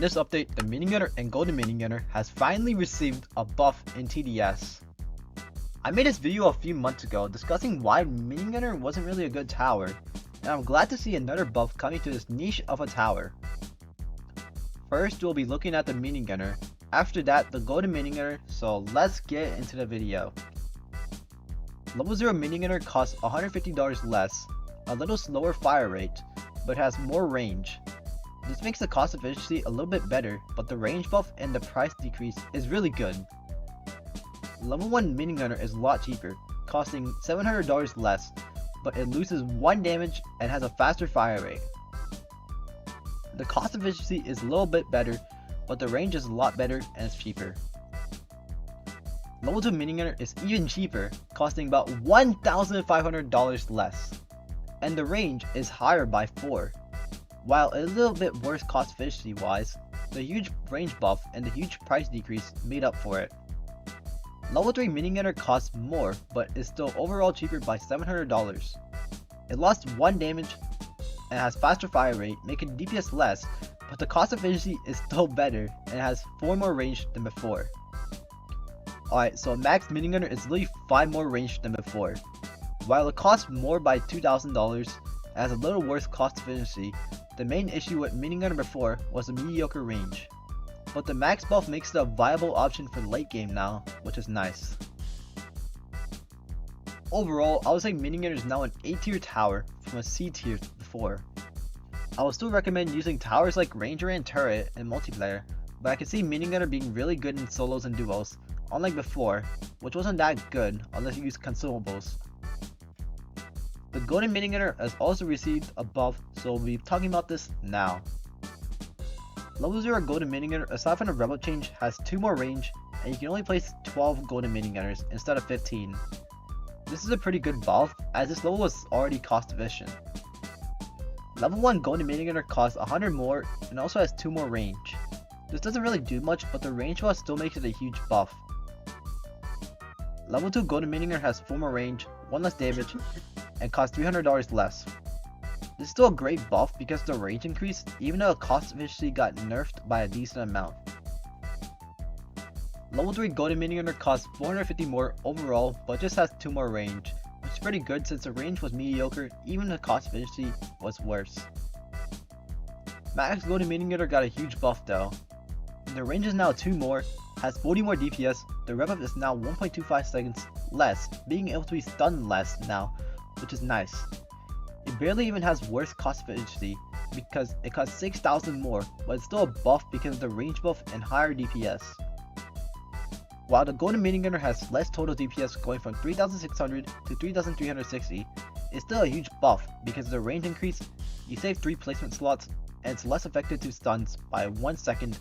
this update, the Minigunner and Golden Minigunner has finally received a buff in TDS. I made this video a few months ago discussing why Minigunner wasn't really a good tower, and I'm glad to see another buff coming to this niche of a tower. First, we'll be looking at the Minigunner, after that the Golden Minigunner, so let's get into the video. Level 0 Minigunner costs $150 less, a little slower fire rate, but has more range. This makes the cost efficiency a little bit better, but the range buff and the price decrease is really good. Level 1 Minigunner is a lot cheaper, costing $700 less, but it loses 1 damage and has a faster fire rate. The cost efficiency is a little bit better, but the range is a lot better and it's cheaper. Level 2 Minigunner is even cheaper, costing about $1,500 less, and the range is higher by 4. While a little bit worse cost efficiency wise, the huge range buff and the huge price decrease made up for it. Level 3 Minigunner costs more, but is still overall cheaper by $700. It lost 1 damage and has faster fire rate, making DPS less, but the cost efficiency is still better and has 4 more range than before. Alright, so max Minigunner is literally 5 more range than before. While it costs more by $2,000 and has a little worse cost efficiency, the main issue with Minigunner before was the mediocre range. But the max buff makes it a viable option for late game now, which is nice. Overall, I would say Minigunner is now an A tier tower from a C tier before. I would still recommend using towers like Ranger and Turret in multiplayer, but I can see Minigunner being really good in solos and duos, unlike before, which wasn't that good unless you use consumables. The Golden Minigunner has also received a buff, so we'll be talking about this now. Level 0 Golden Minigunner, aside from the rebel change, has 2 more range, and you can only place 12 Golden Minigunners instead of 15. This is a pretty good buff, as this level was already cost efficient. Level 1 Golden Minigunner costs 100 more, and also has 2 more range. This doesn't really do much, but the range buff still makes it a huge buff. Level 2 Golden Minigunner has 4 more range, 1 less damage, and costs $300 less. This is still a great buff because the range increased, even though the cost efficiency got nerfed by a decent amount. Level 3 Golden Minigunner costs 450 more overall, but just has 2 more range, which is pretty good since the range was mediocre, even the cost efficiency was worse. Max Golden Minigunner got a huge buff though. The range is now 2 more, has 40 more DPS, the rev up is now 1.25 seconds less, being able to be stunned less now, which is nice. It barely even has worse cost efficiency because it costs 6,000 more, but it's still a buff because of the range buff and higher DPS. While the Golden Minigunner has less total DPS going from 3,600 to 3,360, it's still a huge buff because of the range increase, you save 3 placement slots, and it's less effective to stuns by 1 second,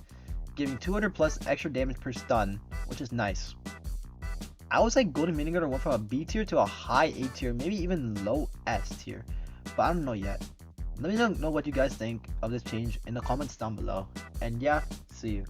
giving 200 plus extra damage per stun, which is nice. I would say Golden Minigunner went from a B tier to a high A tier, maybe even low S tier, but I don't know yet. Let me know what you guys think of this change in the comments down below, and yeah, see you.